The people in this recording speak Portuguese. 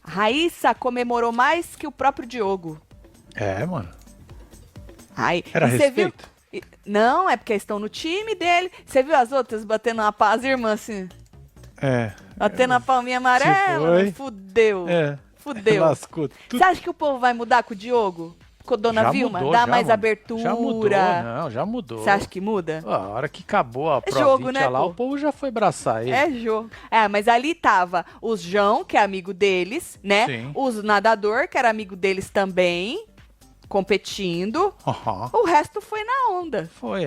Raíssa comemorou mais que o próprio Diogo. É, mano. Ai, Era e você viu? respeito? Não, é porque eles estão no time dele. Você viu as outras batendo uma paz, irmã, assim? É. Batendo a palminha Se amarela? foi. Fudeu. É. Fudeu. Lascou Você tudo. acha que o povo vai mudar com o Diogo? Com a dona Já Vilma? mudou, Dá já, mais mano. abertura? Já mudou, não, já mudou. Você acha que muda? A hora que acabou a É jogo, provinha né, lá, pô? o povo já foi braçar ele. É jogo. É, mas ali tava os João, que é amigo deles, né? Sim. Os nadador, que era amigo deles também, competindo. Aham. O resto foi na onda. Foi